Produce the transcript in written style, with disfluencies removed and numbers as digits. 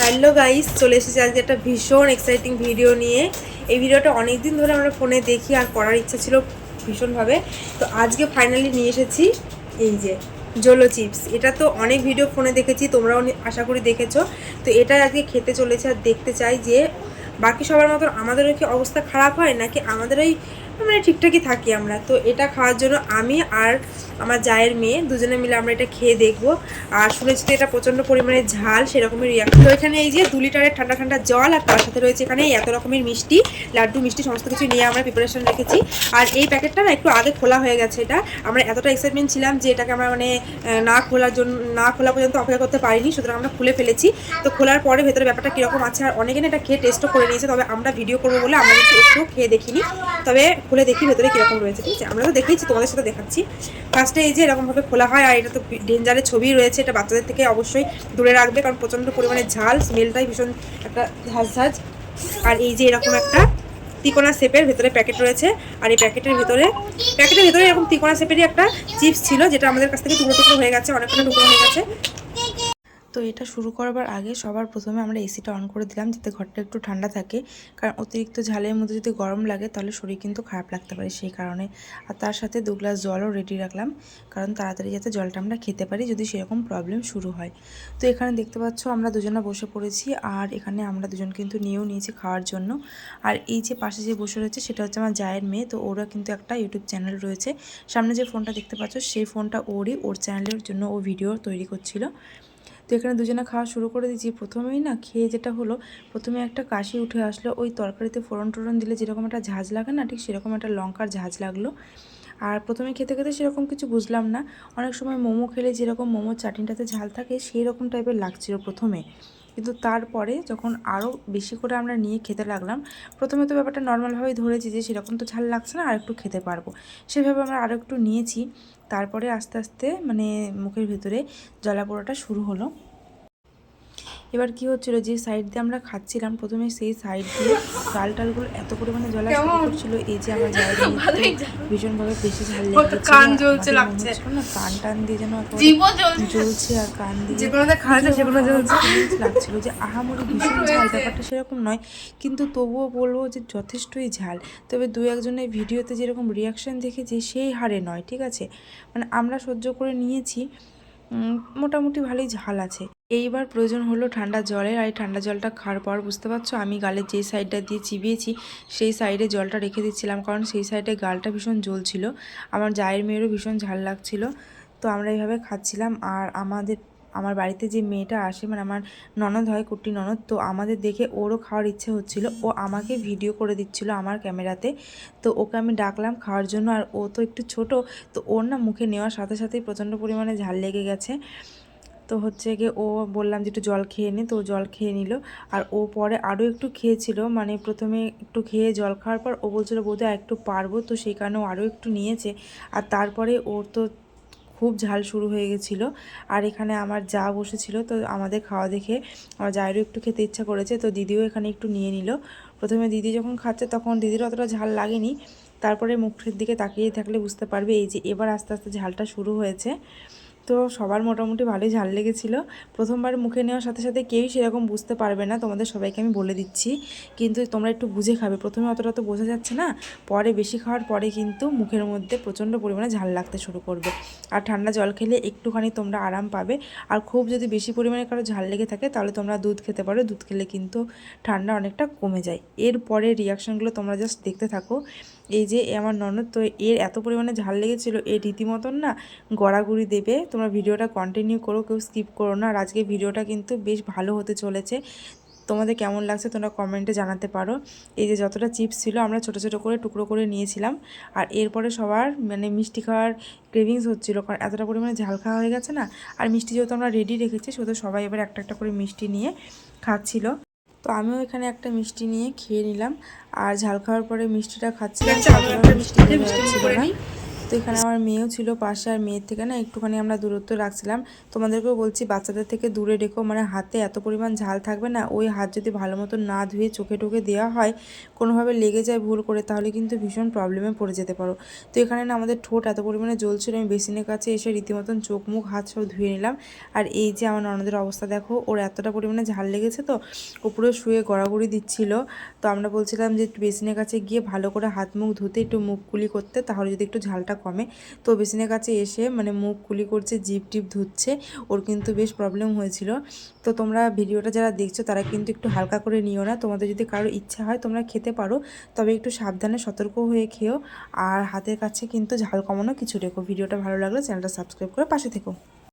Hello guys, চলে এসেছি আজকে একটা ভীষণ এক্সাইটিং ভিডিও নিয়ে। এই ভিডিওটা অনেক দিন ধরে আমরা ফোনে দেখি আর করার ইচ্ছা ছিল ভীষণভাবে। তো আজকে ফাইনালি নিয়ে এসেছি এই যে জোলো চিপস। এটা তো অনেক ভিডিও ফোনে দেখেছি, তোমরাও আশা করি দেখেছো। তো এটা আজকে খেতে চলেছে আর দেখতে চাই যে বাকি সবার মতন আমাদেরও কি অবস্থা খারাপ হয় নাকি আমাদেরই মানে ঠিকঠাকই থাকি আমরা। তো এটা খাওয়ার জন্য আমি আর আমার জায়ের মেয়ে দুজনে মিলে আমরা এটা খেয়ে দেখবো। আর শুনেছি তো এটা প্রচণ্ড পরিমাণে ঝাল, সেরকমই রিয়াক্ট। তো এখানে এই যে 2 লিটারের ঠান্ডা ঠান্ডা জল আর তার সাথে রয়েছে এখানে এত রকমের মিষ্টি, লাড্ডু মিষ্টি সমস্ত কিছু নিয়ে আমরা প্রিপারেশন রেখেছি। আর এই প্যাকেটটা না একটু আগে খোলা হয়ে গেছে। এটা আমরা এতটা এক্সাইটমেন্ট ছিলাম যে এটাকে আমরা মানে না খোলা পর্যন্ত অপেক্ষা করতে পারিনি, সুতরাং আমরা খুলে ফেলেছি। তো খোলার পরে ভেতরে ব্যাপারটা কীরকম আছে, আর অনেকে না এটা খেয়ে টেস্টও করে নিয়েছে, তবে আমরা ভিডিও করবো বলে আমরা একটু খেয়ে দেখিনি। তবে খুলে দেখি ভেতরে কীরকম রয়েছে, ঠিক আছে? আমরা তো দেখেইছি, তোমাদের সাথে দেখাচ্ছি। ফার্স্টে এই যে এরকমভাবে খোলা হয়, আর এটা তো ডেঞ্জারের ছবি রয়েছে। এটা বাচ্চাদের থেকে অবশ্যই দূরে রাখবে, কারণ প্রচণ্ড পরিমাণে ঝাল, স্মেলটাই ভীষণ একটা ঝাঁঝ। আর এই যে এরকম একটা তিকোনা শেপের ভেতরে প্যাকেট রয়েছে। আর এই প্যাকেটের ভেতরে এরকম তিকোনা শেপেরই একটা চিপস ছিল, যেটা আমাদের কাছ থেকে টুকরো টুকরো হয়ে গেছে, অনেকটা টুকরো হয়ে গেছে। তো এটা শুরু করবার আগে সবার প্রথমে আমরা এসিটা অন করে দিলাম, যাতে ঘরটা একটু ঠান্ডা থাকে, কারণ অতিরিক্ত ঝালের মধ্যে যদি গরম লাগে তাহলে শরীর কিন্তু খারাপ লাগতে পারে, সেই কারণে। আর তার সাথে 2 গ্লাস জলও রেডি রাখলাম, কারণ তাড়াতাড়ি যাতে জলটা আমরা খেতে পারি যদি সেরকম প্রবলেম শুরু হয়। তো এখানে দেখতে পাচ্ছ আমরা দুজনে বসে পড়েছি, আর এখানে আমরা দুজন কিন্তু নিয়েও নিয়েছি খাওয়ার জন্য। আর এই যে পাশে যে বসে রয়েছে সেটা হচ্ছে আমার জায়ের মেয়ে। তো ওরা কিন্তু একটা ইউটিউব চ্যানেল রয়েছে, সামনে যে ফোনটা দেখতে পাচ্ছ সেই ফোনটা ওর চ্যানেলের জন্য ও ভিডিও তৈরি করছিল। তো এখানে দুজনে খাওয়া শুরু করে দিয়েছি। প্রথমেই না খেয়ে যেটা হলো, প্রথমে একটা কাশি উঠে আসলো। ওই তরকারিতে ফোড়ন টোড়ন দিলে যেরকম একটা ঝাঁঝ লাগে না, ঠিক সেরকম একটা লঙ্কার ঝাঁঝ লাগলো। আর প্রথমে খেতে খেতে সেরকম কিছু বুঝলাম না। অনেক সময় মোমো খেলে যেরকম মোমোর চাটনিটাতে ঝাল থাকে সেই রকম টাইপের লাগছিল প্রথমে, কিন্তু তারপরে যখন আরও বেশি করে আমরা নিয়ে খেতে লাগলাম, প্রথমে তো ব্যাপারটা নর্মালভাবেই ধরেছি যে সেরকম তো ঝাল লাগছে না, আর একটু খেতে পারবো, সেভাবে আমরা আরও একটু নিয়েছি। তারপরে আস্তে আস্তে মানে মুখের ভেতরে জ্বালা পোড়াটা শুরু হলো। এবার কি হচ্ছিল, যে সাইড দিয়ে আমরা খাচ্ছিলাম প্রথমে, সেই সাইড দিয়ে ডালগুলো এত পরিমাণে জ্বলা শুরু করছিল। এই যে আমার জায়গা ভীষণভাবে বেশি ঝাল লেগে কান জ্বলছে লাগছে না, কান টান দিয়ে যেন জ্বলছে, আর কান দিয়ে লাগছিল যে আহামরি ভীষণ ঝাল, ব্যাপারটা সেরকম নয়, কিন্তু তবুও বলবো যে যথেষ্টই ঝাল। তবে 2-1 ভিডিওতে যেরকম রিয়াকশান দেখেছি সেই হারে নয়, ঠিক আছে? মানে আমরা সহ্য করে নিয়েছি, মোটামুটি ভালোই ঝাল আছে। এইবার প্রয়োজন হলো ঠান্ডা জলের। আর এই ঠান্ডা জলটা খাওয়ার পর বুঝতে পারছো, আমি গালের যে সাইডটা দিয়ে চিবিয়েছি সেই সাইডে জলটা রেখে দিচ্ছিলাম, কারণ সেই সাইডে গালটা ভীষণ জ্বলছিল। আমার জায়ের মেয়েরও ভীষণ ঝাল লাগছিল। তো আমরা এইভাবে খাচ্ছিলাম। আর আমার বাড়িতে যে মেয়েটা আসে, মানে আমার ননদ হয়, কুট্টি ননদ, তো আমাদের দেখে ওরও খাওয়ার ইচ্ছে হচ্ছিল। ও আমাকে ভিডিও করে দিচ্ছিল আমার ক্যামেরাতে। তো ওকে আমি ডাকলাম খাওয়ার জন্য। আর ও তো একটু ছোট, তো ওর না মুখে নেওয়ার সাথে সাথেই প্রচণ্ড পরিমাণে ঝাল লেগে গেছে। তো হচ্ছে গিয়ে ও বললাম যে একটু জল খেয়ে নে, তো জল খেয়ে নিল। আর ও পরে আরও একটু খেয়েছিল, মানে প্রথমে একটু খেয়ে জল খাওয়ার পর ও বলছিল বোধহয় একটু পারবো, তো সেই কারণে ও আরও একটু নিয়েছে। আর তারপরে ওর তো খুব ঝাল শুরু হয়ে গেছিলো। আর এখানে আমার যা বসেছিল, তো আমাদের খাওয়া দেখে আমার জায়েরও একটু খেতে ইচ্ছা করেছে, তো দিদিও এখানে একটু নিয়ে নিল। প্রথমে দিদি যখন খাচ্ছে তখন দিদির অতটা ঝাল লাগেনি, তারপরে মুখের দিকে তাকিয়ে থাকলে বুঝতে পারবে এই যে এবার আস্তে আস্তে ঝালটা শুরু হয়েছে। তো সবার মোটামুটি ভালোই ঝাল লেগেছিলো। প্রথমবার মুখে নেওয়ার সাথে সাথে কেউই সেরকম বুঝতে পারবে না, তোমাদের সবাইকে আমি বলে দিচ্ছি, কিন্তু তোমরা একটু বুঝে খাবে। প্রথমে অতটা তো বোঝা যাচ্ছে না, পরে বেশি খাওয়ার পরে কিন্তু মুখের মধ্যে প্রচণ্ড পরিমাণে ঝাল লাগতে শুরু করবে। আর ঠান্ডা জল খেলে একটুখানি তোমরা আরাম পাবে। আর খুব যদি বেশি পরিমাণে কারো ঝাল লেগে থাকে তাহলে তোমরা দুধ খেতে পারো, দুধ খেলে কিন্তু ঠান্ডা অনেকটা কমে যায়। এরপরে রিয়াকশানগুলো তোমরা জাস্ট দেখতে থাকো। এই যে আমার ননদ, তো এর এত পরিমাণে ঝাল লেগেছিলো, এর রীতিমতন না গড়াগড়ি দেবে। তোমরা ভিডিওটা কন্টিনিউ করো, কেউ স্কিপ করো না। আর আজকে ভিডিওটা কিন্তু বেশ ভালো হতে চলেছে। তোমাদের কেমন লাগছে তোমরা কমেন্টে জানাতে পারো। এই যে যতটা চিপস ছিল আমরা ছোটো ছোটো করে টুকরো করে নিয়েছিলাম। আর এরপরে সবার মানে মিষ্টি খাওয়ার ক্রেভিংস হচ্ছিলো, কারণ এতটা পরিমাণে ঝাল খাওয়া হয়ে গেছে না। আর মিষ্টি যেহেতু আমরা রেডি রেখেছি, শুধু সবাই এবার একটা একটা করে মিষ্টি নিয়ে খাচ্ছিল। তো আমিও এখানে একটা মিষ্টি নিয়ে খেয়ে নিলাম। আর ঝাল খাওয়ার পরে মিষ্টিটা খাচ্ছিলাম, মিষ্টি তো এখানে আমার মেয়েও ছিল পাশে, আর মেয়ের থেকে না একটুখানি আমরা দূরত্ব রাখছিলাম। তোমাদেরকেও বলছি বাচ্চাদের থেকে দূরে রেখো, মানে হাতে এত পরিমাণ ঝাল থাকবে না, ওই হাত যদি ভালো মতো না ধুয়ে চোখে টোকে দেওয়া হয়, কোনোভাবে লেগে যায় ভুল করে, তাহলে কিন্তু ভীষণ প্রবলেমে পড়ে যেতে পারো। তো এখানে না আমাদের ঠোঁট এত পরিমাণে জ্বলছিল, আমি বেসিনের কাছে এসে রীতিমতন চোখ মুখ হাত সব ধুয়ে নিলাম। আর এই যে আমার ননদের অবস্থা দেখো, ওর এতটা পরিমাণে ঝাল লেগেছে তো উপরে শুয়ে গড়াগড়ি দিচ্ছিল। তো আমরা বলছিলাম যে বেসিনের কাছে গিয়ে ভালো করে হাত মুখ ধুতে, একটু মুখ কুলি করতে, তাহলে যদি একটু ঝালটা কমে। তো বেসিনের কাছে এসে মানে মুখ কুলি করছে, জিভ টিপ ধুচ্ছে, ওর কিন্তু বেশ প্রবলেম হয়েছিল। তো তোমরা ভিডিওটা যারা দেখছো তারা কিন্তু একটু হালকা করে নিও না, তোমাদের যদি কারো ইচ্ছা হয় তোমরা খেতে পারো, তবে একটু সাবধানে সতর্ক হয়ে খেও। আর হাতের কাছে কিন্তু ঝাল কমানো কিছু রেখো। ভিডিওটা ভালো লাগলে চ্যানেলটা সাবস্ক্রাইব করে পাশে থেকো।